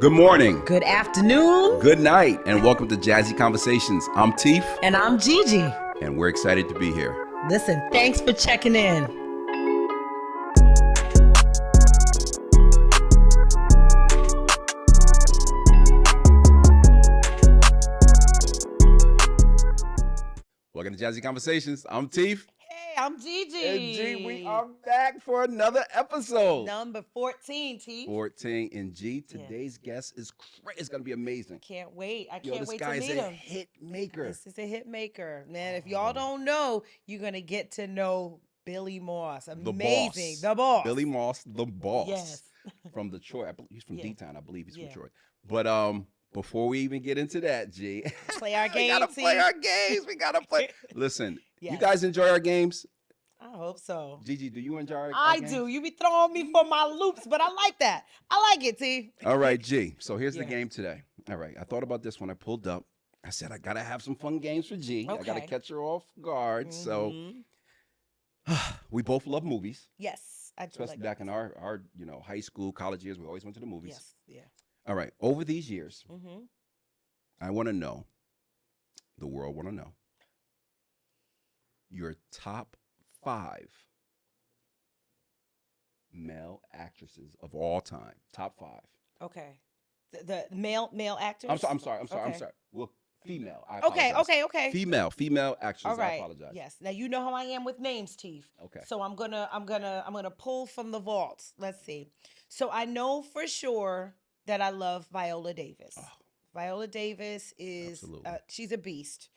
Good morning, Good afternoon. good night, and welcome to Jazzy Conversations. I'm Teef, And I'm Gigi. and we're excited to be here. Listen, thanks for checking in. Welcome to Jazzy Conversations. I'm Teef, Hey, I'm Gigi. and G, we are back for another episode. Number 14, T. 14, and G, today's guest is crazy. It's going to be amazing. Can't wait. I Yo, can't this wait guy to is meet a him. hit maker. This is a hit maker. Man, if y'all don't know, you're going to get to know Billy Moss. Amazing. The boss. Billy Moss, the boss. Yes. From Detroit. I believe he's from Yeah. D-Town. I believe he's from Yeah. Detroit. But before we even get into that, G, Play our we game, gotta T. play our games. We gotta play. Listen, you Yes. guys enjoy our games? I hope so. Gigi, do you enjoy our I games? do. You be throwing me for my loops, but I like that. I like it, T. All right, G. So here's the Yeah. game today. All right, I thought about this when I pulled up. I said I gotta have some fun games for G. I gotta Okay. catch her off guard. So Mhm. we both love movies, Yes, I do especially like back that. in our high school, college years. We always went to the movies. Yes, yeah. All right, over these years, Mm-hmm. I want to know. The world want to know your top 5 male actresses of all time. Top 5. Okay. The male actors? I'm sorry. Okay. Well, female. I Okay, apologize. okay. Female actresses. All right. I apologize. Yes. Now you know how I am with names, Teef. Okay. So I'm gonna pull from the vaults. Let's see. So I know for sure that I love Viola Davis. Oh. Viola Davis is Absolutely. she's a beast.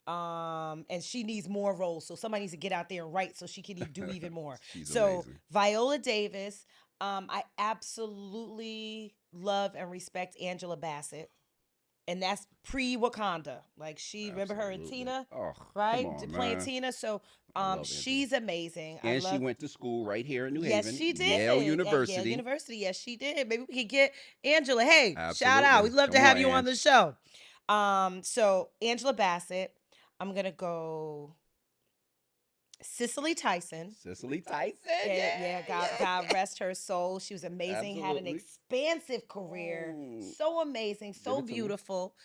And she needs more roles. So somebody needs to get out there and write so she can do even more. She's So amazing. Viola Davis, I absolutely love and respect Angela Bassett. And that's pre-Wakanda. Like remember her and Absolutely. Tina, Oh, right? come on, Playing man. Tina. So I love she's amazing. And she went to school right here in New Yes, Haven. she did. Yale At University. Yale University. Yes, she did. Maybe we could get Angela. Hey, shout out. Absolutely. We'd love to Come have on, you on Ange. the show. So Angela Bassett. I'm gonna go Cicely Tyson. Cicely Tyson. Yeah, God rest her soul. She was amazing, had an Absolutely. expansive career. Mm. So amazing, so it to me. beautiful.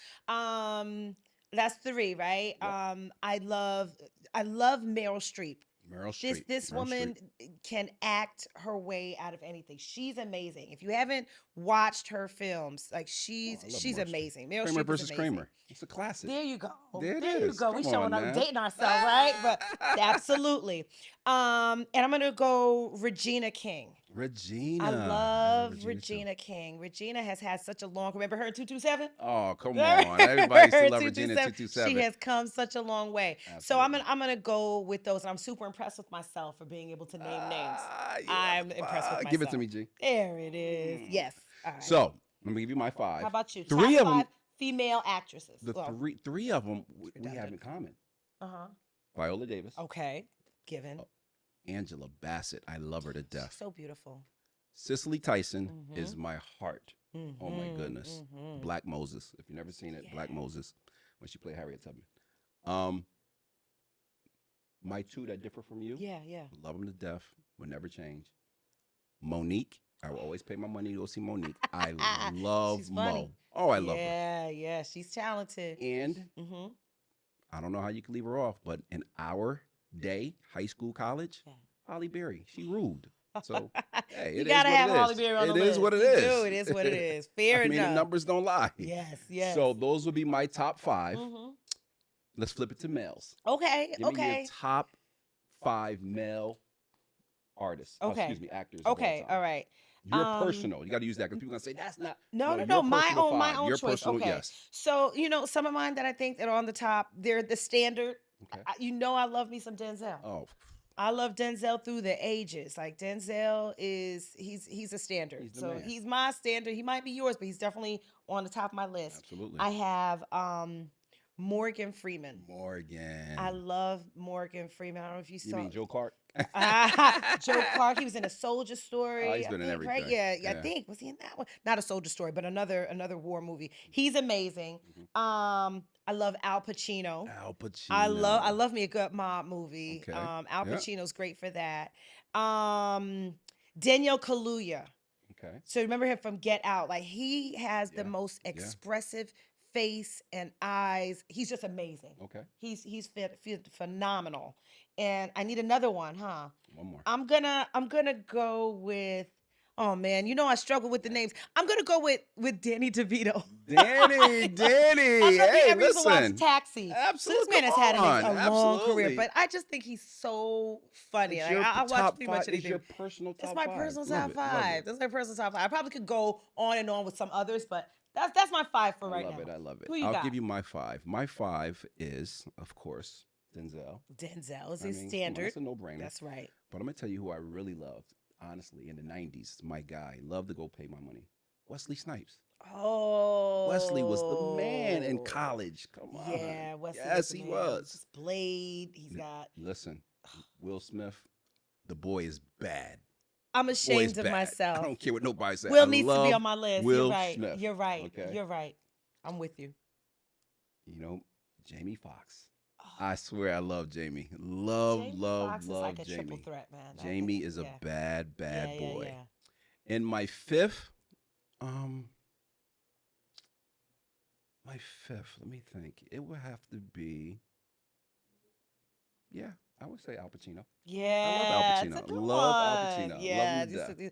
That's 3, right? Yep. I love Meryl Streep. Meryl Streep. This Meryl woman Streep. can act her way out of anything. She's amazing. If you haven't watched her films, like she's I love she's Meryl Streep. amazing. Meryl Kramer Streep is versus amazing. Kramer. It's a classic. There you go. There it There you is. go. We Come showing on up, now. dating ourselves, right? But absolutely. And I'm gonna go Regina King. Regina. I love Regina too. Regina King. Regina has had such a long. Remember her in 227? Oh, come on. Everybody used to love Regina 227. 227. She has come such a long way. So I'm gonna go with those. And I'm super impressed with myself for being able to name names. I'm impressed with myself. Give it to me, G. There it is. Yes. All right. So, let me give you my 5. How about you? 3 Top of them. 5 female actresses. The Well, three of them we redundant. have in common. Uh-huh. Viola Davis. Okay. Given. Angela Bassett. I love her to death. So beautiful. Cicely Tyson Mhm. is my heart. Oh my goodness. Mhm. Black Moses. If you've never seen it, Black Yeah. Moses, when she played Harriet Tubman. My 2 that differ from you. Yeah. Love them to death. Will never change. Monique. I will always pay my money to go see Monique. I love She's funny. Mo. Oh, I love her. Yeah. She's talented. And Mm-hmm. I don't know how you can leave her off, but in our day, high school, college, Yeah. Holly Berry, she ruled. So, hey, You it is gotta what have it is. Holly Berry on the list. It is what it You is. do. It is what it is. Fair I mean, enough. the numbers don't lie. Yes. So those would be my top 5. Mhm. Let's flip it to males. Okay. Give me your top 5 male artists. Okay. Excuse me, actors. of all Okay. time. All right. Your personal. You got to use that because people are going to say that's not. No. your My personal own. My 5. own Your choice. personal, Okay. yes. So some of mine that I think that are on the top. They're the standard. Okay. I love me some Denzel. Oh, I love Denzel through the ages. Like Denzel he's a standard. He's the So man. he's my standard. He might be yours, but he's definitely on the top of my list. absolutely. I have Morgan Freeman. Morgan. I love Morgan Freeman. I don't know if you You saw mean Joe Clark? Joe Clark. He was in A Soldier Story. Oh, he's I been in think, right? everything. Yeah, I think was he in that one? Not A Soldier Story, but another war movie. He's amazing. Mhm. I love Al Pacino. Al Pacino. I love me a good mob movie. Okay. Al Yeah. Pacino's great for that. Danielle Kaluuya. Okay. So remember him from Get Out. Like he has the Yeah. most Yeah. expressive face and eyes. He's just amazing. Okay. He's phenomenal. And I need another one, huh? One more. I'm gonna go with, oh man, you know I struggle with the names. I'm gonna go with Danny DeVito. Danny. I don't know if you Hey, ever used to watch listen. Taxi. So this Absolutely. man Come has had on. a long career, Absolutely. but I just think he's so funny. It's Like your I watch top pretty five. much It's your anything. personal It's top my five. personal Love top it. Love five. it. That's my personal top five. I probably could go on and on with some others, but that's my five for I right love now. it. I love it. Who you I'll got? give you my five. My five is, of course, Denzel. Denzel is I his mean, come on, standard. that's a no-brainer. That's right. But I'm gonna tell you who I really loved, honestly, in the '90s. My guy, loved to go pay my money. Wesley Snipes. Wesley was the man in Oh, college. Come on. yeah. Wesley was Yes, the he man. was. Just Blade. He's got. Listen, Will Smith, the boy is bad. I'm The boy is ashamed of bad. I myself. don't care what nobody says. I Will needs to be love on my list. You're Will right. Smith. You're right. Okay. You're right. I'm with you. You know, Jamie Foxx. Oh, I swear I love Jamie. Love, Jamie love, Foxx is like love a triple Jamie. threat, man. I think, Jamie is a yeah, bad, yeah, bad yeah, boy. yeah. And um, my fifth, let me think. It would have to be, yeah, I would say Al Pacino. I love Al Yeah, it's a Pacino. good Love Al one. Pacino. Love him Yeah, to death. we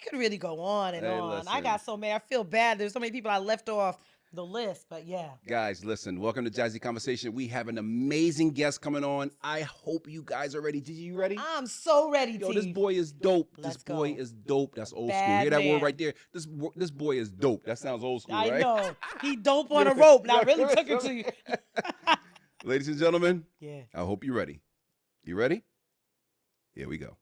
could really go on and Hey, on. I listen, got so many. I feel bad. There's so many people I left off the list, but yeah. guys, listen. Welcome to Jazzy Conversation. We have an amazing guest coming on. I hope you guys are ready. Gigi, you ready? I'm so ready, Yo, this T. boy is dope. This Let's boy go. is dope. A That's old school. Hear bad that word right man. there? This boy is dope. That sounds old school, I right? know. He dope on Give a it- rope. And I yo, really give it took it some- to you. Ladies and gentlemen, Yeah. I hope you're ready. You ready? Here we go.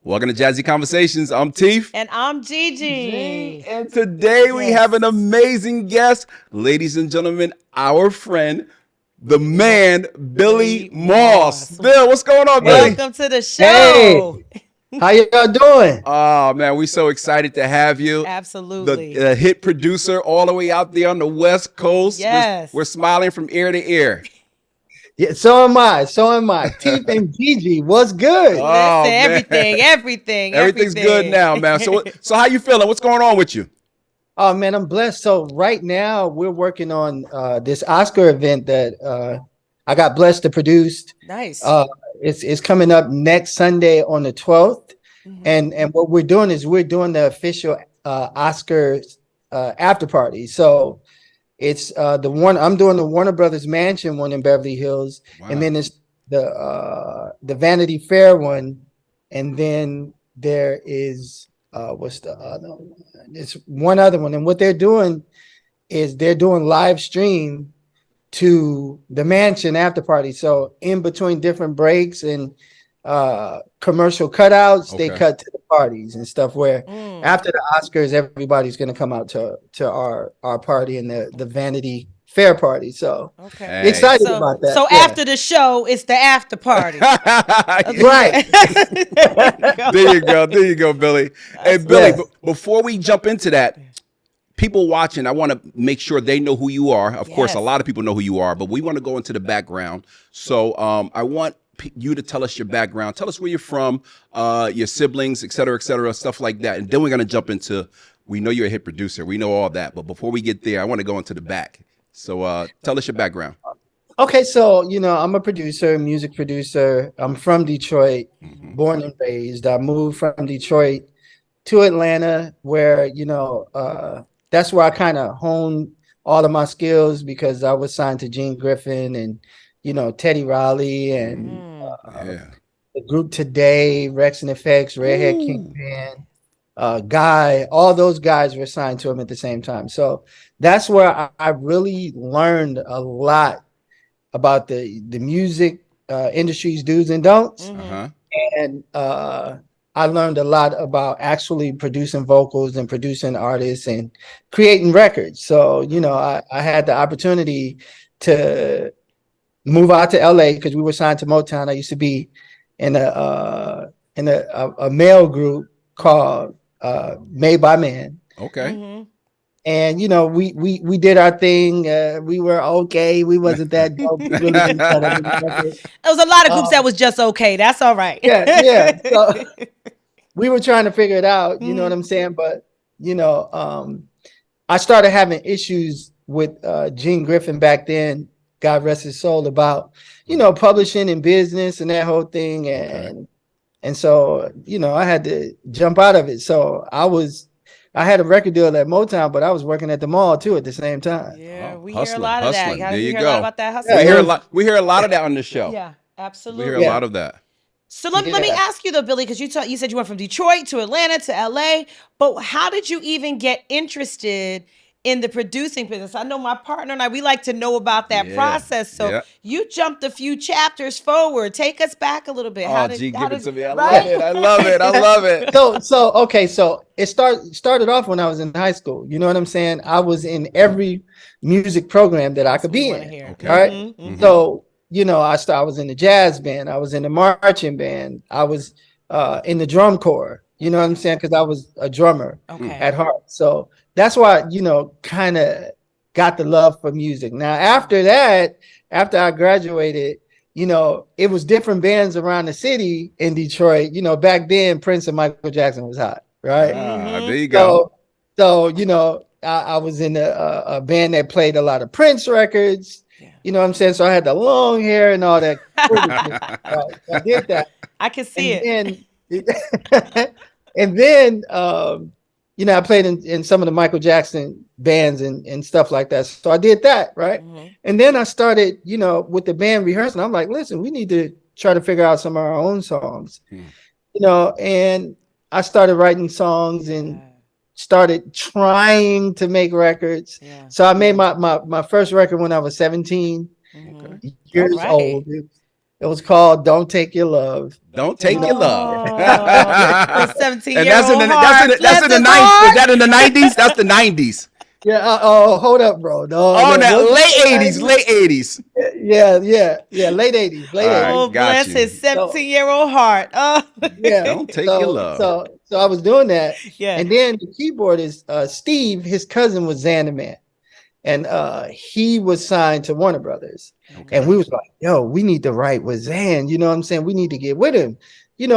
Welcome to Jazzy Conversations. I'm Teef. And I'm Gigi. And today we have an amazing guest. Ladies and gentlemen, our friend, the man, Billy Moss. Bill, what's going on, Hey, Billy? Welcome to the hey, show. how y'all doing? Oh, man, we're so excited to have you. Absolutely. The hit producer all the way out there on the West Coast. Yes. We're smiling from ear to ear. Yeah, so am I. So am I. Teef and Gigi, what's good? Listen, Oh, man. everything. Everything's good now, man. So how you feeling? What's going on with you? Oh man, I'm blessed. So right now we're working on this Oscar event that I got blessed to produce. Nice. Uh, it's coming up next Sunday on the 12th, Mhm. and what we're doing is we're doing the official Oscars after party. So it's the one I'm doing the Warner Brothers Mansion one in Beverly Hills, and Wow. then it's the Vanity Fair one, and then there is what's the other one? It's one other one, and what they're doing is they're doing live stream to the mansion after party. So in between different breaks and commercial cutouts, they Okay. cut to the parties and stuff where Mm. after the Oscars, everybody's gonna come out to our party and the Vanity Fair party. So Okay. Hey. excited So about that. so Yeah. after the show, it's the after party. Right. There you go. There you go. There you go, Billy. Hey, That's Billy, Yes. before we jump into that, people watching, I want to make sure they know who you are. Of course, a Yes. lot of people know who you are, but we want to go into the background. So I want you to tell us your background. Tell us where you're from, your siblings, et cetera, stuff like that. And then we're going to jump into, we know you're a hit producer. We know all that. But before we get there, I want to go into the back. So tell us your background. Okay, so I'm a producer, music producer. I'm from Detroit, Mm-hmm. born and raised. I moved from Detroit to Atlanta, where that's where I kind of honed all of my skills because I was signed to Gene Griffin and Teddy Riley and Mm. Yeah. the group Today, Rex and Effects, Redhead Ooh. Kingpin, Guy. All those guys were signed to him at the same time. So that's where I really learned a lot about the music industry's do's and don'ts, Mhm. Uh-huh. and I learned a lot about actually producing vocals and producing artists and creating records. So I had the opportunity to move out to LA because we were signed to Motown. I used to be in a male group called Made by Man, Okay. Mhm. And we did our thing. We were okay. We wasn't that dope. We really didn't cut any record. There was a lot of groups that Um, was just okay. That's all right. yeah. So we were trying to figure it out. You know what Mhm. I'm saying? But I started having issues with Gene Griffin back then. God rest his soul, about publishing and business and that whole thing, and so I had to jump out of it. So I had a record deal at Motown, but I was working at the mall too at the same time. Yeah, Oh, we hear a hustling, lot of that. hustling. There We you hear a lot go. about that Yeah, hustling. We it hear a was, lot. We hear a lot of that on this show. Yeah, We hear a absolutely. lot yeah, of that. So let me yeah. ask you though, Billy, because you said you went from Detroit to Atlanta to LA, but how did you even get interested in the producing business? I know my partner and we like to know about that Yeah, process. So yeah. you jumped a few chapters forward. Take us back a little bit. Oh, G, How give it did to me. I love right? it. I love it. I love it. So okay, so it started off when I was in high school. You know what I'm saying? I was in every music program that I That's could what we be want to in. hear. All Okay. right. Mm-hmm. Mm-hmm. Mm-hmm. So I was in the jazz band. I was in the marching band. I was in the drum corps. You know what I'm saying? Because I was a drummer Okay. at heart. So that's why kind of got the love for music. Now after that, after I graduated, it was different bands around the city in Detroit. Back then Prince and Michael Jackson was hot, right? Ah, Mm-hmm. there you go. So I was in a band that played a lot of Prince records. Yeah. You know what I'm saying? So I had the long hair and all that foolishness. Right? So I did that, I can see and it. then and then I played in some of the Michael Jackson bands and stuff like that. So I did that, right? Mm-hmm. And then I started, with the band rehearsing. I'm like, listen, we need to try to figure out some of our own songs, Hmm. and I started writing songs and started trying to make records. Yeah. So I made my first record when I was 17 Mm-hmm. Okay. All years right. old. It was called "Don't Take Your Love." Don't You take your know, love. Oh, the 17 And year that's in old the heart. that's in Bless the his nine. Was heart. that in the 90s? That's the 90s. yeah. Oh, hold up, bro. No, Oh, that no, was late 80s. Late 80s. yeah. Late 80s, All late right, 80s. Oh, got bless you. his So 17-year-old heart. Oh. yeah. Don't take your So love. so so I was doing that, Yeah. and then the keyboardist Steve, his cousin was Xanaman, and he was signed to Warner Brothers. And Okay. we was like, yo, we need to write with Zan. You know what I'm saying? We need to get with him.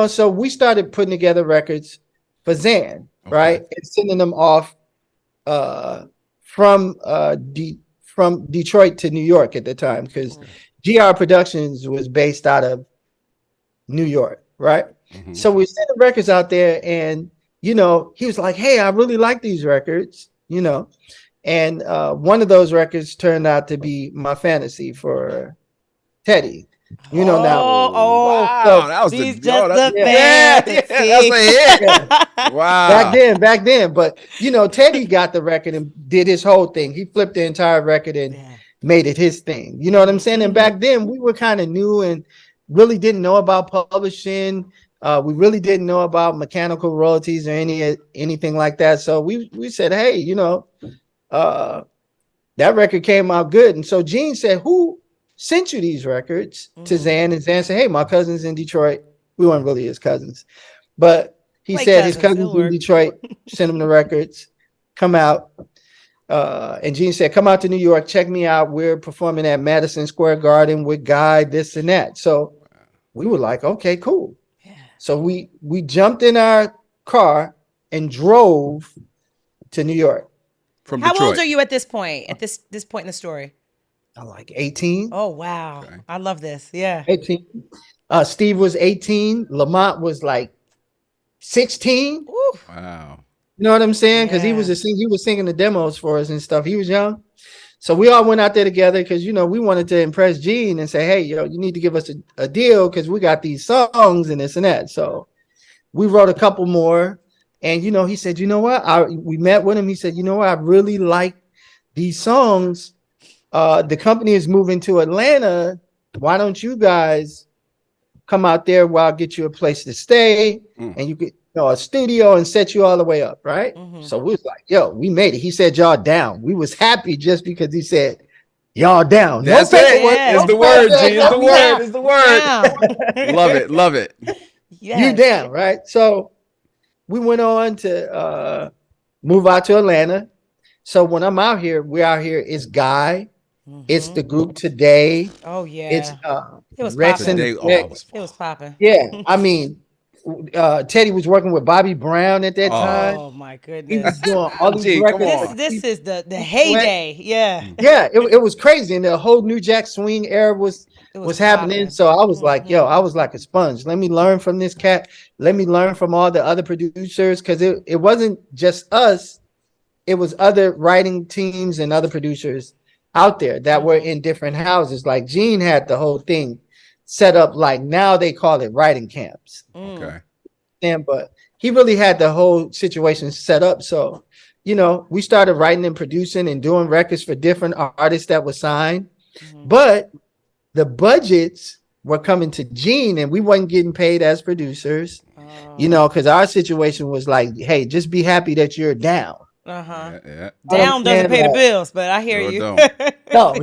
So we started putting together records for Zan, Okay. right? And sending them off uh, from from Detroit to New York at the time, because GR Productions was based out of New York, right? Mm-hmm. So we sent the records out there, and he was like, hey, I really like these records, and one of those records turned out to be My Fantasy for Teddy. Now. Oh, So Wow. That was she's the, oh, just a yeah, yeah, that's fantasy. a hit. yeah. Wow. Back then, but Teddy got the record and did his whole thing. He flipped the entire record and Yeah. made it his thing. You know what I'm saying? And Mhm. back then, we were kind of new and really didn't know about publishing. We really didn't know about mechanical royalties or anything like that. So we said, hey, uh, that record came out good. And so Gene said, who sent you these records to Zan? And Zan said, hey, my cousin's in Detroit. We weren't really his cousins, but he Like said his cousins, cousins it'll in work. Detroit sent him the records, come out. And Gene said, come out to New York, check me out. We're performing at Madison Square Garden with Guy, this and that. So we were like, okay, cool. Yeah. So we jumped in our car and drove to New York. From How Detroit. old are you at this point? At this point in the story? I'm like 18. Oh wow, Okay. I love this. Yeah. 18. Steve was 18. Lamont was like 16. Ooh. Wow. You know what I'm saying? Because Yeah. he was singing the demos for us and stuff. He was young. So we all went out there together because we wanted to impress Gene and say, hey, you need to give us a deal because we got these songs and this and that. So we wrote a couple more. And he said, you know what? We met with him. He said, you know what? I really like these songs. The company is moving to Atlanta. Why don't you guys come out there where I'll get you a place to stay and you get a studio and set you all the way up, right? Mhm. So we was like, yo, we made it. He said y'all down. We was happy just because he said y'all down. That's no it. paperwork. Yeah. It's No the word, contract, G. It's the no word. nothing. It's the word. Down. Love it. Love it. Yes. You down, right? So we went on to move out to Atlanta. So when I'm out here, we're out here. It's Guy. It's the Mhm. group Today. Oh It's yeah, it was Rex and popping. the Today, oh, I Tech. was. It was popping. Yeah, I mean, Teddy was working with Bobby Brown at that Oh, time. Oh my He was goodness. doing all these Gee, come records This for on. this Keith is the Sweat. heyday. Yeah, Mm. Yeah, it was crazy, and the whole New Jack Swing era it was was happening. popping. So I was like, yo, Mhm. I was like a sponge. Let me learn from this cat. Let me learn from all the other producers, because it wasn't just us. It was other writing teams and other producers out there that were Mhm. in different houses. Like Gene had the whole thing set up. Like now they call it writing camps. Mm. Okay. But he really had the whole situation set up. So, we started writing and producing and doing records for different artists that were signed, Mhm. but the budgets were coming to Gene and we wasn't getting paid as producers, Oh. because our situation was like, hey, just be happy that you're down. Uh-huh. Yeah, yeah. You know what I'm Down doesn't saying? pay the Like, bills, but I hear Sure you. don't. no,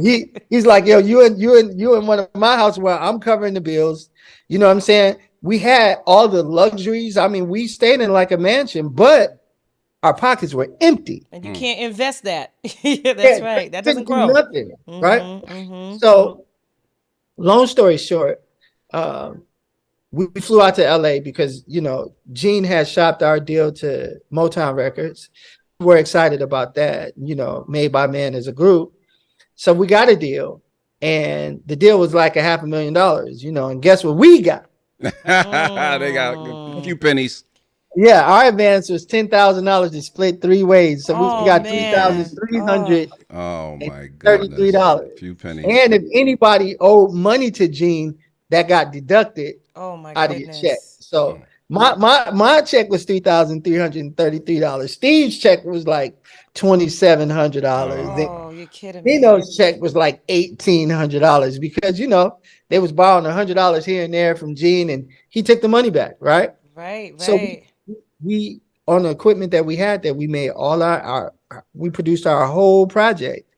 he's like, yo, you in one of my house where I'm covering the bills. You know what I'm saying? We had all the luxuries. I mean, we stayed in like a mansion, but our pockets were empty. And you Mm. can't invest that. Yeah, that's Yeah, right. That doesn't couldn't do grow. nothing, right? Mm-hmm. Mm-hmm. So, long story short, um, we flew out to LA because Gene had shopped our deal to Motown Records. We're excited about that. Made by Man as a group. So we got a deal, and the deal was like $500,000. And guess what we got? They got a few Mm. pennies. Yeah, our advance was $10,000 to split three ways. So we Oh got three thousand man. three Oh. hundred Oh and my thirty-three goodness. dollars. Few pennies. And if anybody owed money to Gene, that got deducted Oh my out of your check. goodness. So Mm. my check was $3,333. Steve's check was like $2,700. Then Oh. Oh, you're kidding me. Nino's check was like $1,800 because they was borrowing $100 here and there from Gene, and he took the money back, right? Right, So right. we on the equipment that we had, that we made all our we produced our whole project,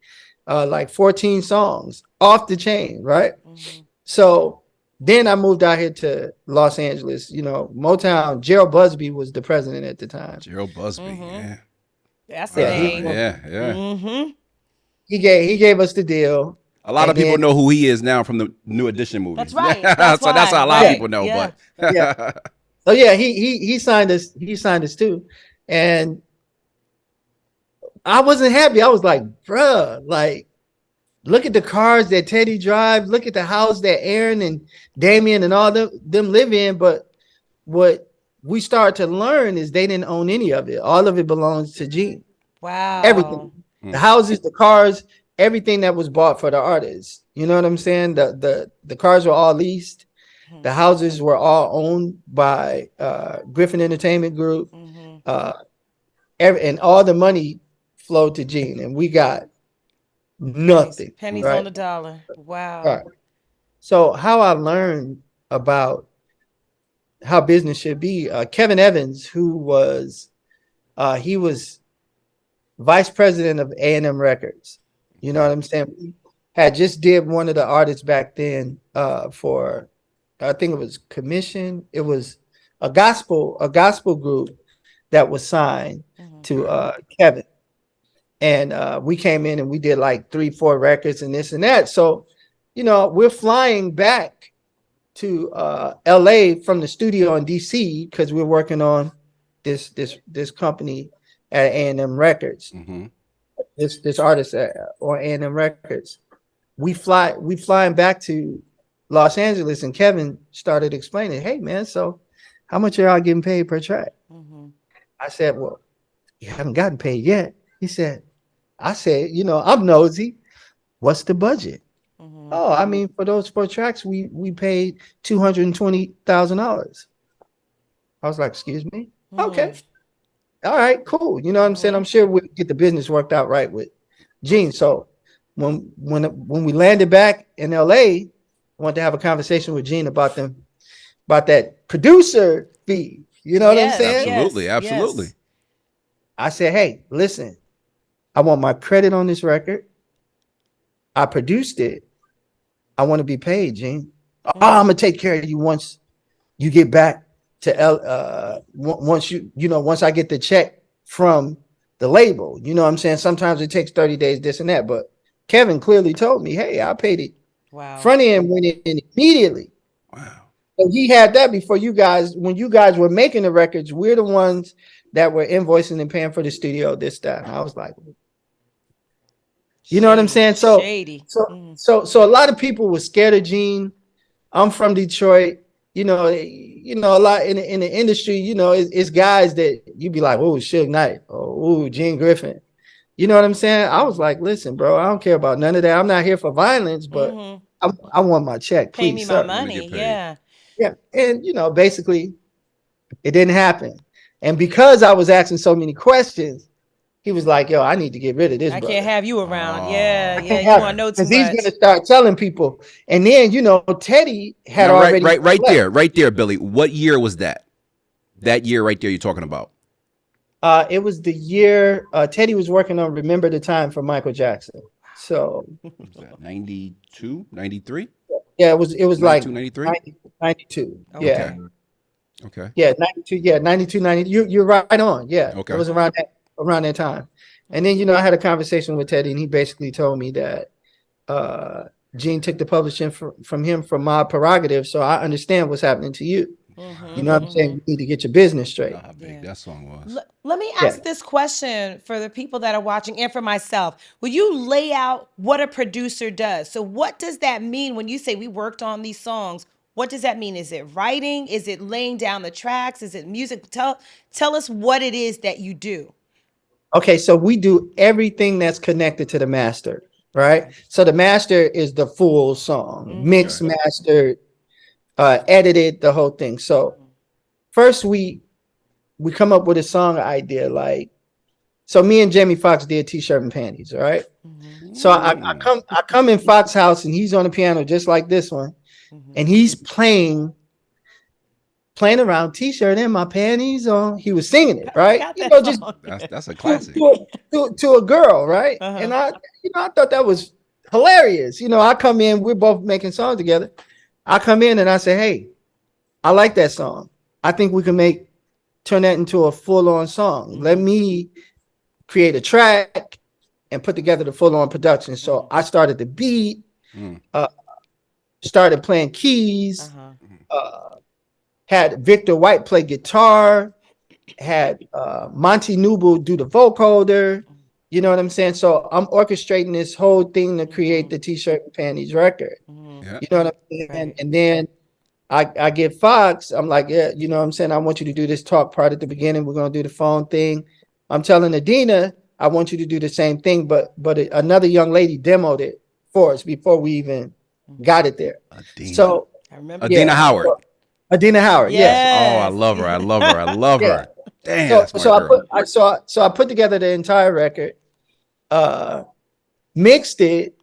like 14 songs off the chain, right? Mm-hmm. So then I moved out here to Los Angeles. Motown. Gerald Busby was the president at the time. Gerald Busby. Mm-hmm. Yeah. That's a Yeah, Wow. name. Yeah. Yeah. Mm-hmm. he gave us the deal, A lot of and people then know who he is now from the New Edition That's movie. right. That's So that's why. how a lot of yeah, people Right. know. Yeah. But yeah. So yeah, he signed us. He signed us too, and I wasn't happy. I was like, bruh, like, look at the cars that Teddy drives. Look at the house that Aaron and Damien and all them live in. But what we started to learn is they didn't own any of it. All of it belongs to Gene. Everything, Wow. the Mm. houses, the cars, everything that was bought for the artists. You know what I'm saying? The cars were all leased. The houses were all owned by Griffin Entertainment Group. Mm-hmm. Uh, and all the money flowed to Gene, and we got Pennies. nothing. Pennies on Right. the dollar. All Wow. right. So how I learned about how business should be, Kevin Evans, who was he was vice president of A&M Records. You know Okay. what I'm saying? He had just did one of the artists back then for, I think it was Commission. It was a gospel group that was signed Mm-hmm. to Okay. Kevin. And we came in and we did like 3-4 records and this and that. So, we're flying back to LA from the studio in DC because we're working on this company at A&M Records. Mm-hmm. This artist on A&M Records. We flying back to Los Angeles, and Kevin started explaining, "Hey man, so how much are y'all getting paid per track?" Mm-hmm. I said, "Well, you haven't gotten paid yet." I said, I'm nosy. What's the budget? Mm-hmm. Oh, I mean, for those 4 tracks, we paid $220,000. I was like, excuse me? Okay. All right, cool. You know what I'm saying? I'm sure we'll get the business worked out right with Gene. So when we landed back in LA, I wanted to have a conversation with Gene about that producer fee. You know what I'm Yes, saying? Absolutely. yes, Absolutely. yes. I said, hey, listen, I want my credit on this record. I produced it. I want to be paid, Gene. Oh, I'm gonna take care of you once you get back to once I get the check from the label. You know what I'm saying? Sometimes it takes 30 days, this and that. But Kevin clearly told me, hey, I paid it. Wow. Front end went in immediately. Wow. So he had that before you guys. When you guys were making the records, we're the ones that were invoicing and paying for the studio this time. I was like, you know what I'm saying? So Shady. so a lot of people were scared of Gene. I'm from Detroit. You know, a lot in the industry. You know, it's guys that you be like, oh, Suge Knight, oh, Gene Griffin. You know what I'm saying? I was like, listen, bro, I don't care about none of that. I'm not here for violence, but I want my check, Pay please, me sir. my money. Yeah. Yeah, and you know, basically, it didn't happen. And because I was asking so many questions, he was like, yo, I need to get rid of this I brother. can't have you around. Oh. Yeah. I Yeah. can't You have want to it. know too Because he's much. gonna start telling people. And then, you know, Teddy had Now, already right left. there, Billy. What year was that? That year right there you're talking about. It was the year Teddy was working on Remember the Time for Michael Jackson. So What was that? 92, 93? yeah, it was like 92, 93? 90, 92. Yeah. Okay. Okay. Yeah, 92, yeah, 92, 90. You're right on. Yeah. It Okay. was around that time. And then, you know, I had a conversation with Teddy, and he basically told me that Gene took the publishing from him for my prerogative. So I understand what's happening to you. You know what I'm saying? You need to get your business straight. How big that song was. Let me Yeah. ask this question for the people that are watching and for myself. Will you lay out what a producer does? So what does that mean when you say we worked on these songs? What does that mean? Is it writing? Is it laying down the tracks? Is it music? Tell us what it is that you do. Okay, so we do everything that's connected to the master, right? So the master is the full song, mixed, mastered, edited, the whole thing. So first we come up with a song idea, like, so me and Jamie Foxx did T-shirt and panties, all right? So I come in Fox's house, and he's on the piano just like this one, and he's playing around, T-shirt and my panties on. He was singing it, right? You know, just That's a classic. to a girl, right? And I thought that was hilarious. You know, I come in, we're both making songs together. I come in and I say, hey, I like that song. I think we can turn that into a full-on song. Let me create a track and put together the full-on production. So I started the beat, started playing keys, had Victor White play guitar, had Monty Newble do the vocoder. You know what I'm saying? So I'm orchestrating this whole thing to create the T-shirt and panties record. Yeah. You know what I'm saying? Right. And then I get Fox. I'm like, yeah, you know what I'm saying? I want you to do this talk part at the beginning. We're going to do the phone thing. I'm telling Adina, I want you to do the same thing. But another young lady demoed it for us before we even got it there. Adina. So I remember Adina Howard. Adina Howard, yes. Oh, I love her. I love her. I love her. Damn, that's my girl. girl. I put together the entire record, mixed it,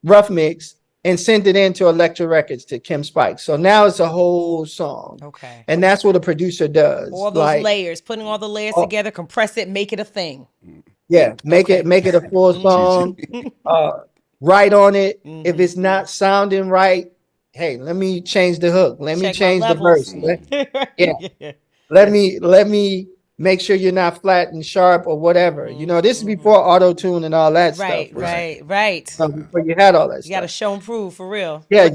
rough mix, and sent it into Elektra Records to Kim Spikes. So now it's a whole song. Okay. And that's what a producer does. All those layers, putting all the layers together, compress it, make it a thing. Yeah, make it a full song. Write on it. If it's not sounding right, hey, let me change the hook. Let me change the verse. Let me make sure you're not flat and sharp or whatever. You know, this is before auto tune and all that stuff. Right. Before you had all that stuff. You got to show and prove for real. Yeah,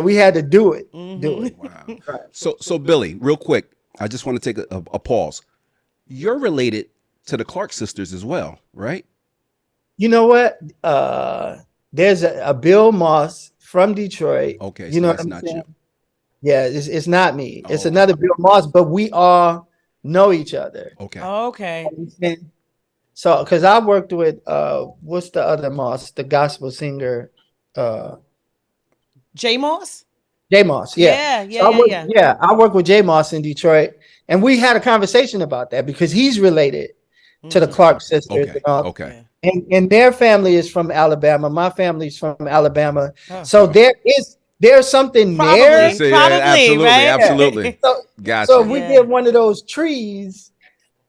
we had to do it. Do it. Wow. Right. So Billy, real quick, I just want to take a pause. You're related to the Clark sisters as well, right? You know what? There's a Bill Moss from Detroit. Okay, you so know that's what I'm not saying? you. Yeah, it's not me. It's another Bill Moss, but we all know each other. Okay. Okay. So, because I worked with what's the other Moss, the gospel singer, J Moss. J Moss, yeah. I work with J Moss in Detroit, and we had a conversation about that because he's related to the Clark sisters. Okay. And all. Okay. And their family is from Alabama. My family's from Alabama. So there's something Probably, absolutely, right? absolutely. So, Gotcha. so if we get one of those trees,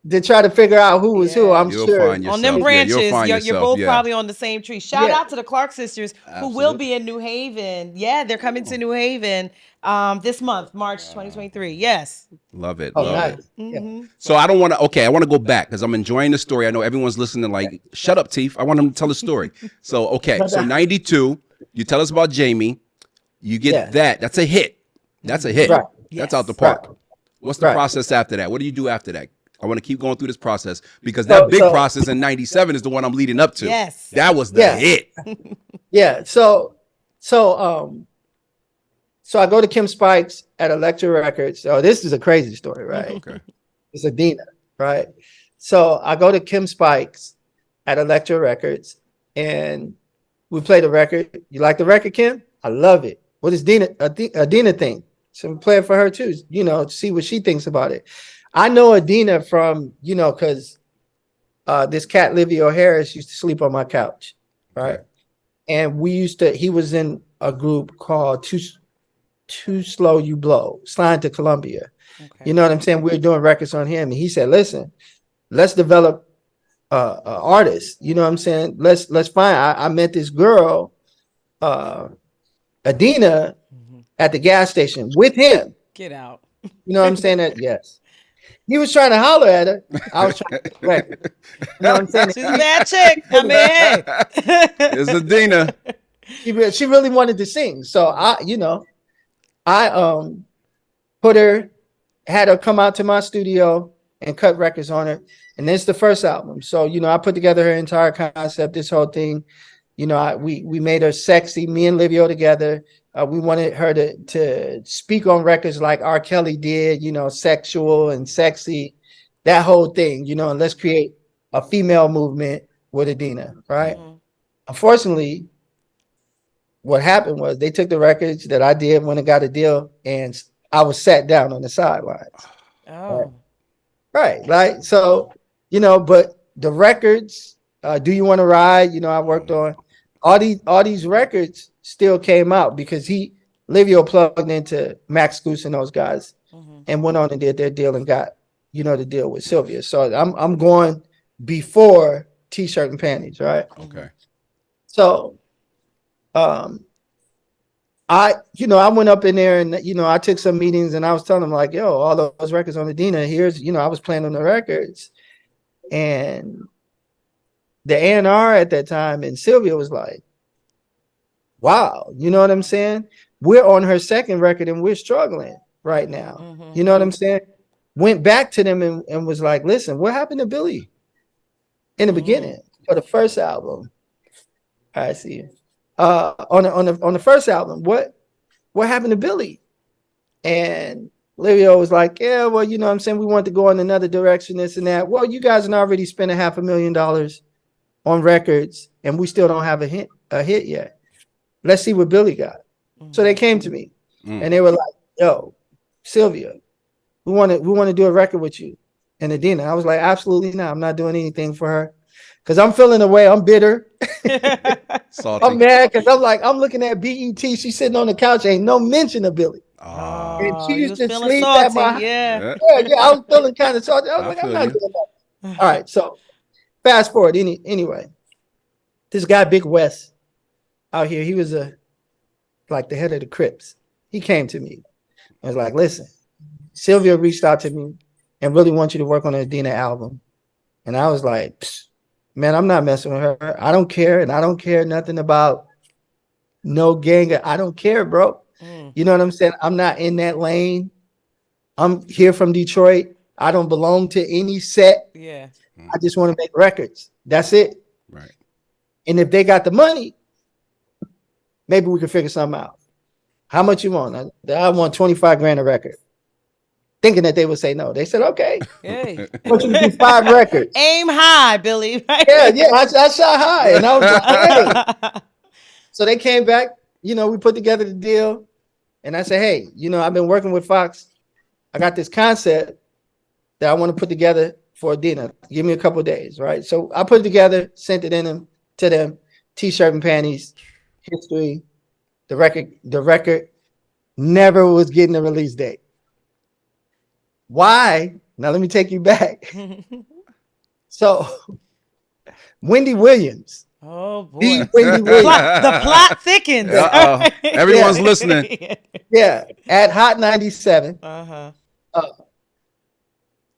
to try to figure out who was who. Yeah. I'm You'll sure. find On them yourself. Yeah, you'll branches, find you're yourself. both Yeah. probably on the same tree. Shout Yeah. out to the Clark sisters who will be in New Haven. Yeah, they're coming to New Haven this month, March 2023. Yes. Love it. Oh, Love nice. it. Yeah. So I don't want to. Okay, I want to go back because I'm enjoying the story. I know everyone's listening. Like, shut up, Teef. I want them to tell the story. So okay, so '92. You tell us about Jamie. You get Yeah. that. That's a hit. That's a hit. Right. That's out the Yes. park. What's the Right. process after that? What do you do after that? I want to keep going through this process because So- that big so- process in '97 is the one I'm leading up to. Yes. That was the Yeah. hit. Yeah. So I go to Kim Spikes at Electra Records. So this is a crazy story, right? Okay. It's Adina, right? So I go to Kim Spikes at Electra Records and we play the record. You like the record, Kim? I love it. What does Adina think? So we play it for her too, see what she thinks about it. I know Adina from, because this cat, Livio Harris, used to sleep on my couch, right? Okay. And he was in a group called Too Slow You Blow, signed to Columbia. Okay. You know what I'm saying? We were doing records on him. And he said, listen, let's develop artists. You know what I'm saying? Let's find, I met this girl, Adina, at the gas station with him. Get out. You know what I'm saying? Yes. He was trying to holler at her. I was trying to correct her. You know what I'm saying? She's a bad chick. I mean, hey. It's Adina. She really wanted to sing. So I had her come out to my studio and cut records on her. And this is the first album. So, I put together her entire concept, this whole thing. We made her sexy, me and Livio together. We wanted her to speak on records like R. Kelly did, sexual and sexy, that whole thing, and let's create a female movement with Adina, right? Mhm. Unfortunately, what happened was they took the records that I did when I got a deal and I was sat down on the sidelines. Oh. Right. So, but the records, Do You Want to Ride, I worked on all these records still came out because Livio plugged into Max Goose and those guys and went on and did their deal and got, the deal with Sylvia. So I'm going before T-shirt and panties, right? Okay. So I went up in there and, I took some meetings and I was telling them like, yo, all those records on Adina, here's, I was playing on the records. And the A&R at that time and Sylvia was like, wow, you know what I'm saying? We're on her second record and we're struggling right now. Mhm. You know what I'm saying? Went back to them and was like, listen, what happened to Billy in the beginning for the first album? I see you. On the first album, what happened to Billy? And Livio was like, yeah, well, you know what I'm saying? We want to go in another direction, this and that. Well, you guys had already spent $500,000 on records and we still don't have a hit yet. Let's see what Billy got. So they came to me and they were like, yo, Sylvia, we want to do a record with you and Adina. I was like, absolutely not. I'm not doing anything for her because I'm feeling away. I'm bitter. Salty. I'm mad because I'm looking at BET. She's sitting on the couch. Ain't no mention of Billy. Ah. And she You used was to feeling sleep salty. at my Yeah. yeah. I was feeling kind of salty. I was I like, I'm feel not you. doing that. All right. So fast forward. Anyway, this guy, Big West, out here, he was like the head of the Crips. He came to me. I was like, listen, Sylvia reached out to me and really wants you to work on an Adina album. And I was like, psst, man, I'm not messing with her. I don't care. And I don't care nothing about no gang. I don't care, bro. You know what I'm saying? I'm not in that lane. I'm here from Detroit. I don't belong to any set. Yeah. I just want to make records. That's it. Right. And if they got the money, maybe we can figure something out. How much you want? I want 25 grand a record. Thinking that they would say no. They said, okay. Hey. I want you to do 5 records. Aim high, Billy. Right? Yeah. I shot high. And I was like, hey. So they came back, we put together the deal. And I said, hey, I've been working with Fox. I got this concept that I want to put together for Adina. Give me a couple of days, right? So I put it together, sent it to them, T-shirt and panties, history. The record never was getting a release date. Why? Now let me take you back. So Wendy Williams, Oh boy. the Wendy Williams, The plot thickens. Uh-oh. Everyone's listening. yeah, at Hot 97, Uh-huh.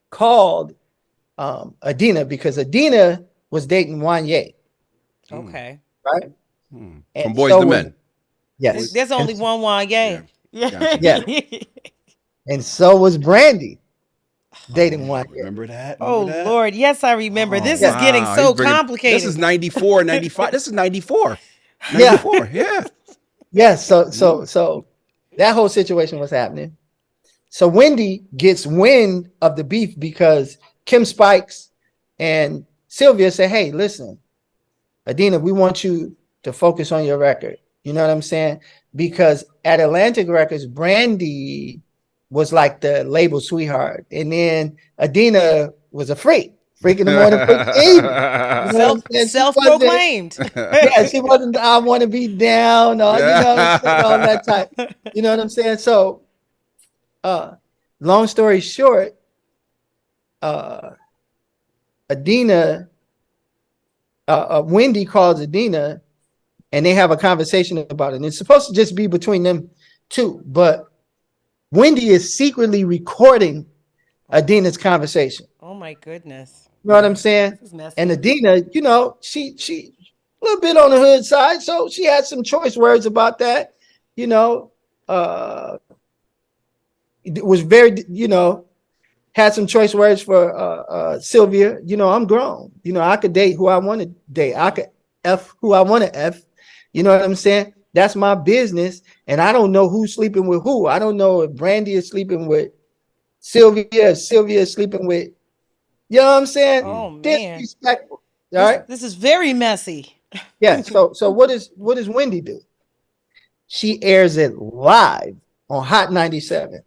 called Adina because Adina was dating Wanye, Okay. right? From And Boys so to was- Men. Yes. There's only one Wanye. Gotcha. Yeah. And so was Brandy dating Wanye. Remember that? Oh Remember that? Lord, yes, I remember. Oh, This is getting wow. so He's bringing- complicated. This is 94, 95. This is 94. Yeah. 94, yeah. Yes. So that whole situation was happening. So Wendy gets wind of the beef because Kim Spikes and Sylvia say, "Hey, listen, Adina, we want you to focus on your record." You know what I'm saying? Because at Atlantic Records, Brandy was like the label sweetheart, and then Adina was a freak in the morning, freak in the evening. You know what I'm saying? Self-proclaimed. Yeah, she wasn't. I want to be down, or you know what I'm saying, all that type. You know what I'm saying? So, long story short, Adina, Wendy calls Adina, and they have a conversation about it. And it's supposed to just be between them two, but Wendy is secretly recording Adina's conversation. Oh my goodness. You know what I'm saying? This is messy. And Adina, you know, she a little bit on the hood side, so she had some choice words about that. You know, it was very, you know, had some choice words for Sylvia. You know, I'm grown. You know, I could date who I want to date. I could F who I want to F. You know what I'm saying? That's my business. And I don't know who's sleeping with who. I don't know if Brandy is sleeping with Sylvia, if Sylvia is sleeping with, you know what I'm saying? Oh man. Disrespectful. All right. This is very messy. Yeah. So what does Wendy do? She airs it live on Hot 97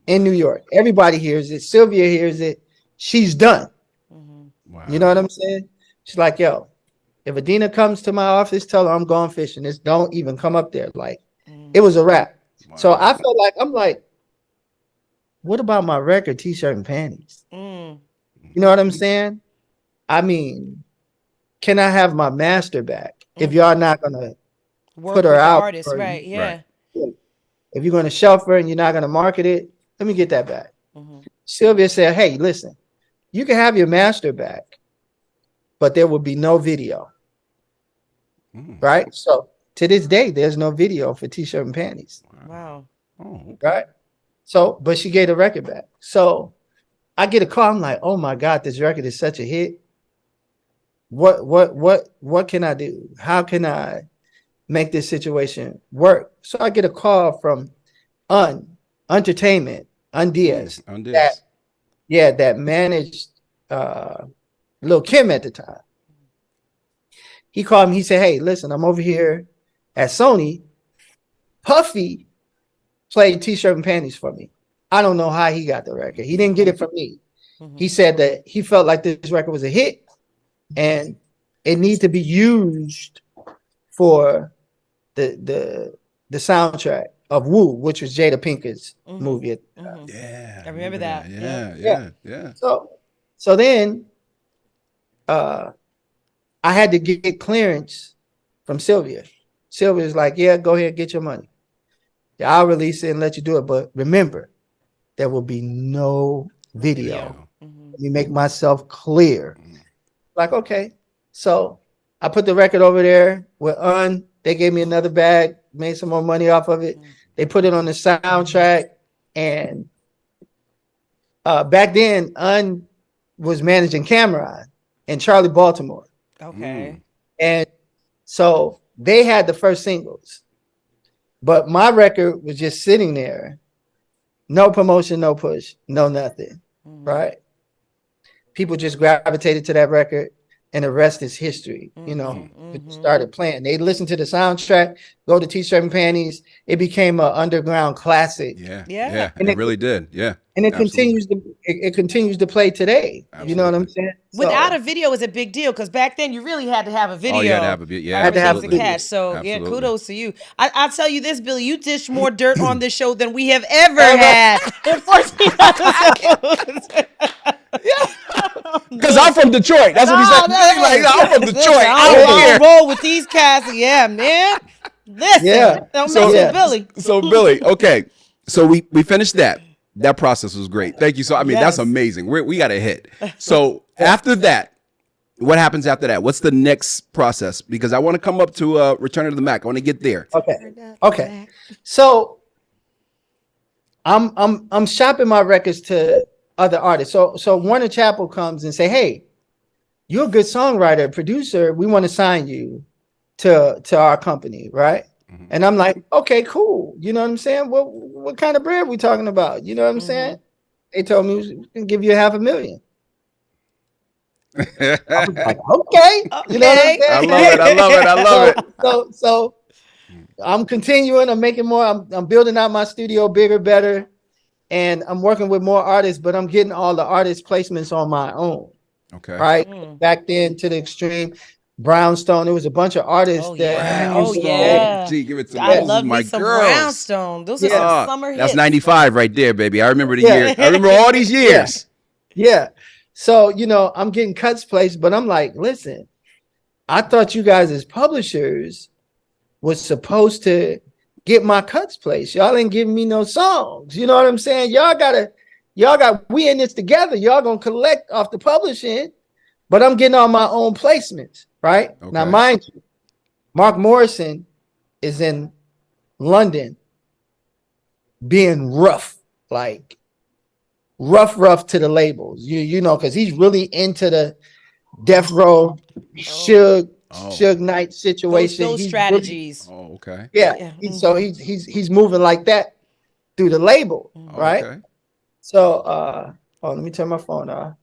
in New York. Everybody hears it. Sylvia hears it. She's done. Wow. You know what I'm saying? She's like, yo, if Adina comes to my office, tell her I'm going fishing. Just don't even come up there. Like, it was a wrap. Wow. So I felt like, I'm like, what about my record, T-shirt and panties? You know what I'm saying? I mean, can I have my master back if y'all not gonna put her with the out? artist, right? Yeah. If you're gonna shelf her and you're not gonna market it, let me get that back. Sylvia said, hey, listen, you can have your master back, but there will be no video. Right? So to this day, there's no video for T-shirt and panties. Wow. Oh, Right? So, but she gave the record back. So I get a call. I'm like, oh my God, this record is such a hit. What can I do? How can I make this situation work? So I get a call from Entertainment, Diaz, that managed Lil Kim at the time. He called me. He said, hey, listen, I'm over here at Sony. Puffy played T-shirt and panties for me. I don't know how he got the record. He didn't get it from me. He said that he felt like this record was a hit and it needed to be used for the soundtrack of Woo, which was Jada Pinkett's movie. Yeah. I remember that. Yeah. So then I had to get clearance from Sylvia. Sylvia's like, yeah, go ahead, get your money. Yeah, I'll release it and let you do it. But remember, there will be no video. Let me make myself clear. Like, okay. So I put the record over there with they gave me another bag, made some more money off of it. They put it on the soundtrack. And back then, was managing Cameron and Charlie Baltimore. Okay. And so they had the first singles, but my record was just sitting there. No promotion, no push, no nothing. Right? People just gravitated to that record and the rest is history. You know, it started playing. They listened to the soundtrack, go to T-shirt and panties. It became an underground classic. Yeah. And it really did. Yeah. And it continues to play today. Absolutely. You know what I'm saying? Without a video is a big deal because back then you really had to have a video. Oh, you had to have a video. Yeah, had to have a to video. catch. So Absolutely. yeah, kudos to you. I'll tell you this, Billy, you dished more dirt on this show than we have ever had in 14 episodes. I'm from Detroit. That's what he said. He's like, I'm from Detroit. Listen, I don't I care. don't roll with these cats. Yeah, man. Listen, Yeah. don't So- mess Yeah. with Billy. So Billy, okay. So we finished that. That process was great. Thank you. So I mean, that's Yes. amazing. We got a hit. So after that, what happens after that? What's the next process? Because I want to come up to Return of the Mac. I want to get there. Okay. So I'm shopping my records to other artists. So Warner Chappell comes and say, "Hey, you're a good songwriter, producer. We want to sign you to our company, right?" Mhm. And I'm like, "Okay, cool. You know what I'm saying? What kind of bread we talking about? You know what I'm saying?" They told me we can give you $500,000. I was like, "Okay." You know what I'm Okay. saying? I love it. I love it. I love it. So I'm continuing. I'm making more. I'm building out my studio bigger, better, and I'm working with more artists. But I'm getting all the artist placements on my own. Okay. Right back then to the extreme, Brownstone. There was a bunch of artists Oh, that yeah. used Oh, to yeah. Gee, give it to I those love are my me some girls. Brownstone. Those are some summer That's hits. 95 right there, baby. I remember the Yeah. year. I remember all these years. Yeah. So I'm getting cuts placed, but I'm like, listen, I thought you guys as publishers was supposed to get my cuts placed. Y'all ain't giving me no songs. You know what I'm saying? We in this together. Y'all gonna collect off the publishing, but I'm getting all my own placements, right? Now, Okay. mind you, Mark Morrison is in London being rough, like rough to the labels. You know, because he's really into the Death Row, Suge Knight situation. Those He's strategies. Oh, okay. yeah. So he's moving like that through the label, right? Okay. So let me turn my phone off.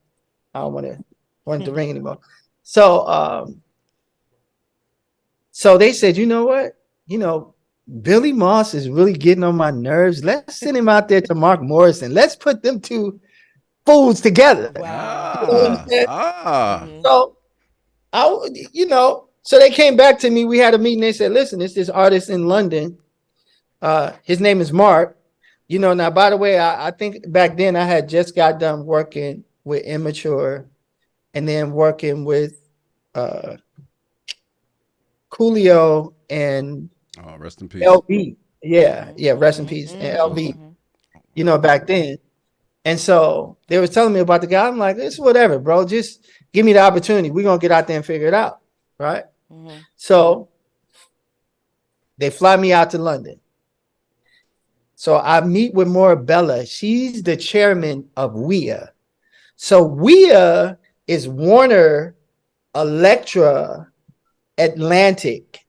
I don't want it to ring anymore. So so they said, you know what? Billy Moss is really getting on my nerves. Let's send him out there to Mark Morrison. Let's put them two fools together. Wow. So so they came back to me. We had a meeting. They said, listen, it's this artist in London. His name is Mark. Now, by the way, I think back then I had just got done working with Immature and then working with Coolio and Oh, rest in peace. LV. Yeah, rest in peace. And LV, back then. And so they was telling me about the guy. I'm like, it's whatever, bro. Just give me the opportunity. We're gonna get out there and figure it out. Right. So they fly me out to London. So I meet with Morabella. She's the chairman of WEA. So WEA is Warner Electra Atlantic.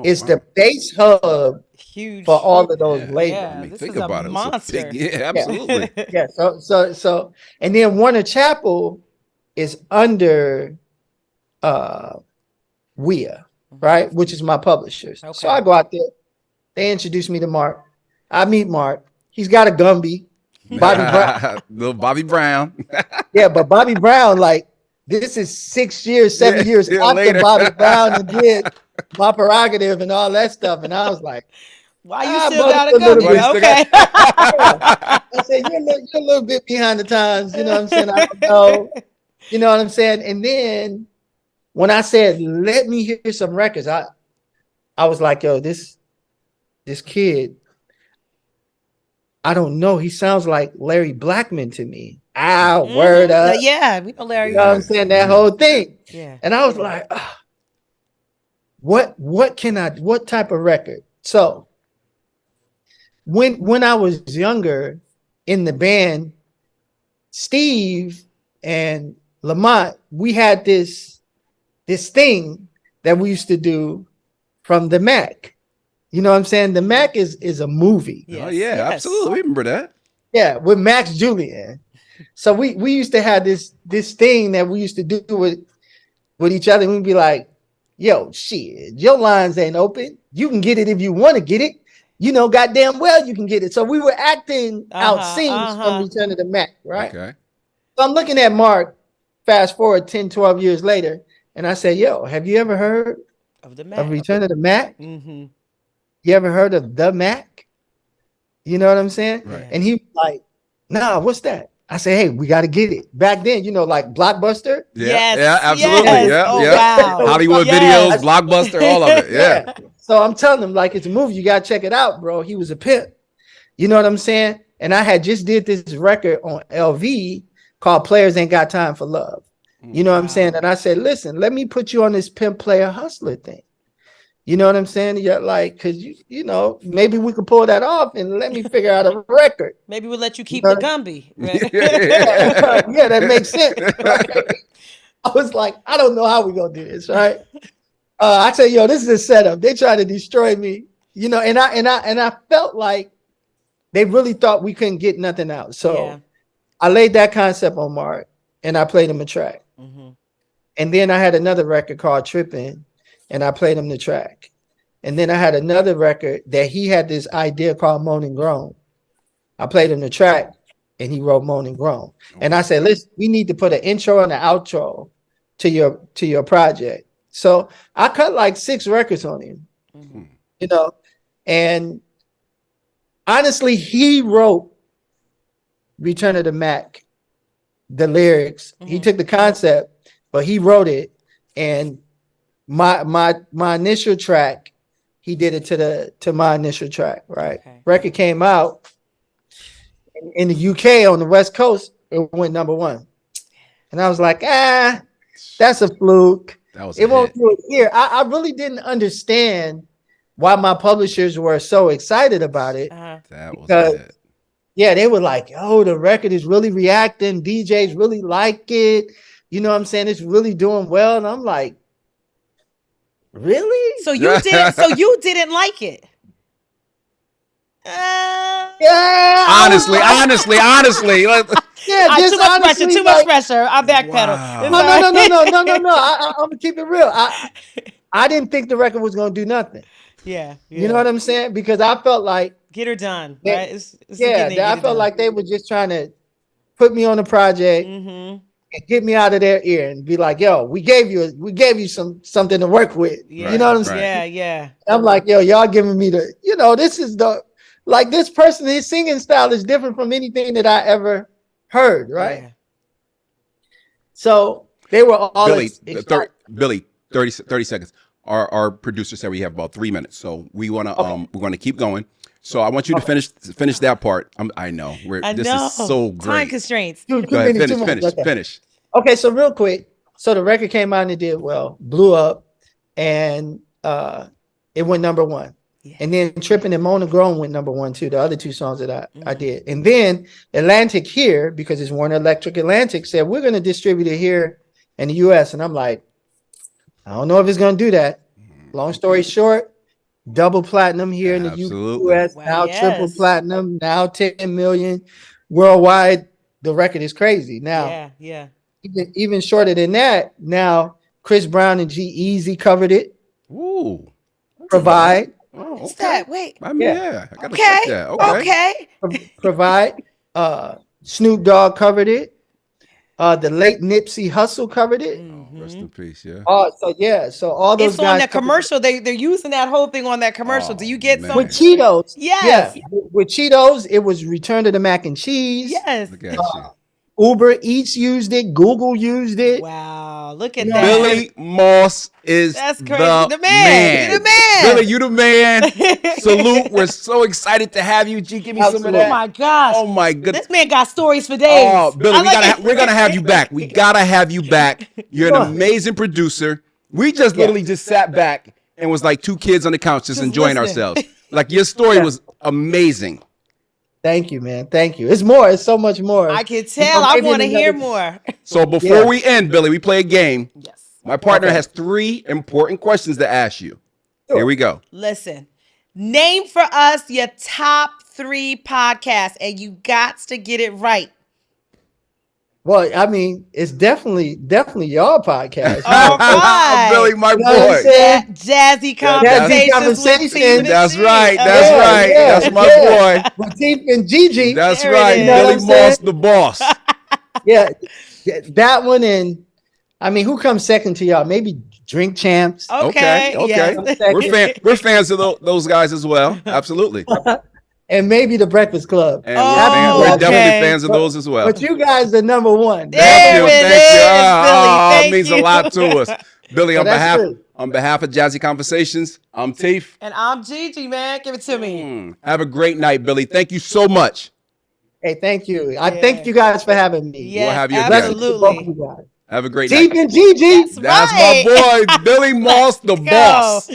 It's the base hub Huge for all of those labels. I mean, this think is a about it. It's a monster. big- yeah, absolutely. Yeah. So and then Warner Chappell is under WEA, right? Which is my publishers. Okay. So I go out there. They introduce me to Mark. I meet Mark. He's got a Gumby. Bobby Brown. Little Bobby Brown. Yeah, but Bobby Brown, like, this is 6 years, 7 years after later. Bobby Brown and did My Prerogative and all that stuff. And I was like, Why you still Bobby, got a a little gummy? bit. Okay. I said, you're a little bit behind the times. You know what I'm saying? I know. You know what I'm saying? And then when I said, let me hear some records, I was like, yo, this kid, I don't know. He sounds like Larry Blackman to me. Word up. Yeah, we know Larry. You know what I'm saying? That whole thing. Yeah. And I was like, what type of record? So when I was younger in the band, Steve and Lamont, we had this thing that we used to do from the Mac. You know what I'm saying? The Mac is a movie. Oh yeah, absolutely. We remember that. Yeah, with Max Julian. So we used to have this thing that we used to do with each other. We'd be like, yo, shit, your lines ain't open. You can get it if you want to get it. Goddamn well you can get it. So we were acting out scenes from Return of the Mac, right? Okay. So I'm looking at Mark, fast forward 10, 12 years later, and I say, yo, have you ever heard Of the Mac. of Return of the Mac? Mm-hmm. You ever heard of the Mac? You know what I'm saying? Right. And he was like, nah, what's that? I said, hey, we got to get it. Back then, like Blockbuster. Yeah, Yes, yeah, absolutely. yes. Yeah, Oh, yeah. wow. Hollywood Yes. videos, Blockbuster, all of it. Yeah. So I'm telling him, like, it's a movie. You got to check it out, bro. He was a pimp. You know what I'm saying? And I had just did this record on LV called Players Ain't Got Time for Love. You know what I'm saying? And I said, listen, let me put you on this pimp player hustler thing. You know what I'm saying? You're like, because, maybe we could pull that off and let me figure out a record. Maybe we'll let you keep the Gumby. Right? Yeah, that makes sense. Right? I was like, I don't know how we're going to do this, right? I said, yo, this is a setup. They try to destroy me, and I felt like they really thought we couldn't get nothing out. So I laid that concept on Mark and I played him a track. Mm-hmm. And then I had another record called Trippin'. And I played him the track. And then I had another record that he had this idea called Moan and Groan. I played him the track and he wrote Moan and Groan. And I said, listen, we need to put an intro and an outro to your project. So I cut like 6 records on him, and honestly, he wrote Return of the Mac, the lyrics. Mm-hmm. He took the concept, but he wrote it. And my initial track, he did it to my initial track, right? Okay. Record came out in the UK on the West Coast, it went #1. And I was like, that's a fluke. It won't do it here. I really didn't understand why my publishers were so excited about it. That was it. Yeah, they were like, oh, the record is really reacting. DJs really like it. You know what I'm saying? It's really doing well. And I'm like, really? So you didn't like it? Yeah. Honestly. Yeah, just too much pressure. I backpedal. Wow. No. I'm gonna keep it real. I didn't think the record was gonna do nothing. Yeah. You know what I'm saying? Because I felt like get her done. Right? I felt like they were just trying to put me on the project. Mm-hmm. And get me out of their ear and be like, yo, we gave you something to work with. Yeah. You know what I'm saying? Yeah. I'm like, yo, y'all giving me this is this person, his singing style is different from anything that I ever heard, right? Yeah. So they were all Billy, 30 seconds. Our producer said we have about 3 minutes. So we wanna we're gonna keep going. So I want you to finish that part. I know. This is so great. Time constraints. Go ahead, finish. Okay, so real quick. So the record came out and it did well, blew up, and it went #1. Yeah. And then Trippin' and Moan and Groan went #1 too, the other 2 songs that I did. And then Atlantic here, because it's Warner Electric Atlantic, said, we're going to distribute it here in the US. And I'm like, I don't know if it's going to do that. Long story short, double platinum here in the US, now triple platinum, now 10 million worldwide. The record is crazy. Now, even shorter than that, now Chris Brown and G-Eazy covered it. Ooh. Provide. Oh, what's that? Wait. I mean, I gotta check that. Okay. Provide. Snoop Dogg covered it. The late Nipsey Hussle covered it. Rest in peace, yeah. So all those it's guys on that commercial. They're using that whole thing on that commercial. Do you get some with Cheetos? Yes. Yeah. With Cheetos, it was Return to the Mac and Cheese. Yes. Look at you. Uber Eats used it. Google used it. Wow. Look at that. Billy Moss is That's crazy. the man. You're the man. Billy, you the man. Salute. We're so excited to have you. G, give me some of that. Oh my gosh. Oh my goodness. This man got stories for days. Oh, Billy, we're gonna have you back. We gotta have you back. You're an amazing producer. We just literally just sat back and was like 2 kids on the couch just enjoying ourselves. Like your story was amazing. Thank you, man. Thank you. It's more. It's so much more. I can tell. I want to hear more. So before we end, Billy, we play a game. Yes. My partner has 3 important questions to ask you. Sure. Here we go. Listen, name for us your top 3 podcasts, and you got to get it right. Well, I mean, it's definitely y'all podcast. All right. Billy, my boy. Jazzy Conversations. That's right. That's my boy. Latif and Gigi. That's right. Billy Moss, the boss. Yeah, that one. And I mean, who comes second to y'all? Maybe Drink Champs. Okay. Yes. We're fans of those guys as well. Absolutely. and maybe the Breakfast Club. And Oh, we're okay. definitely fans of those as well. But you guys are number one. There Thank you, it thank you. is, Billy. It Thank means a you. lot to us. Billy, So on that's true. behalf of Jazzy Conversations, I'm Teef. And I'm Gigi, man. Give it to me. Have a great night, Billy. Thank you so much. Hey, thank you. I Yeah. thank you guys for having me. Yes, have you again. Blessings to both of absolutely. you guys. Have a great Teef night. and Gigi. That's right. my boy, Billy Moss, the Go. boss.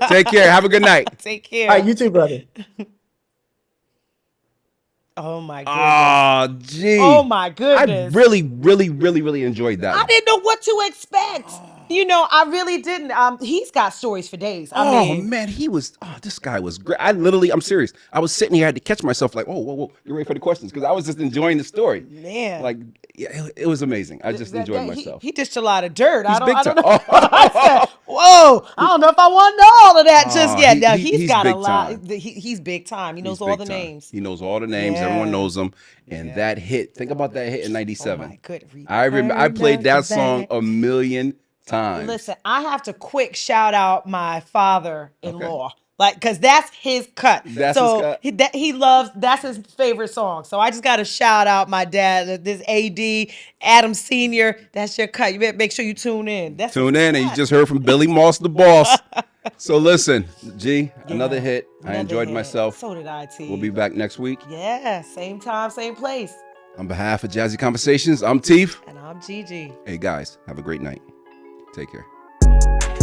Take care. Have a good night. Take care. All right, you too, brother. Oh my goodness. Oh, gee. Oh my I goodness. really enjoyed that. I didn't know what to expect. You know, I really didn't. He's got stories for days. I Oh mean, man, this guy was great. I'm serious. I was sitting here, I had to catch myself like, whoa, you ready for the questions? Because I was just enjoying the story. man. Like, yeah, it was amazing. I just enjoyed myself. He dished a lot of dirt. I big don't know. time. I said, whoa, I don't know if I want to know all of that just yet. Now he's got a big lot. time. He's big time. He knows He's all big the time. names. He knows all the names. Yeah. Everyone knows them. And that hit. Think about that hit in '97. Oh my goodness. I remember. I played that song a million times. Listen, I have to quick shout out my father-in-law. Like, cause that's his cut. That's so his cut? he loves, that's his favorite song. So I just got to shout out my dad, this AD, Adam Sr. That's your cut. You better make sure you tune in. That's Tune his in, and you cut. just heard from Billy Moss, the boss. So listen, G, another hit. I Another enjoyed hit. myself. So did I, T. We'll be back next week. Yeah, same time, same place. On behalf of Jazzy Conversations, I'm Teef. And I'm Gigi. Hey guys, have a great night. Take care.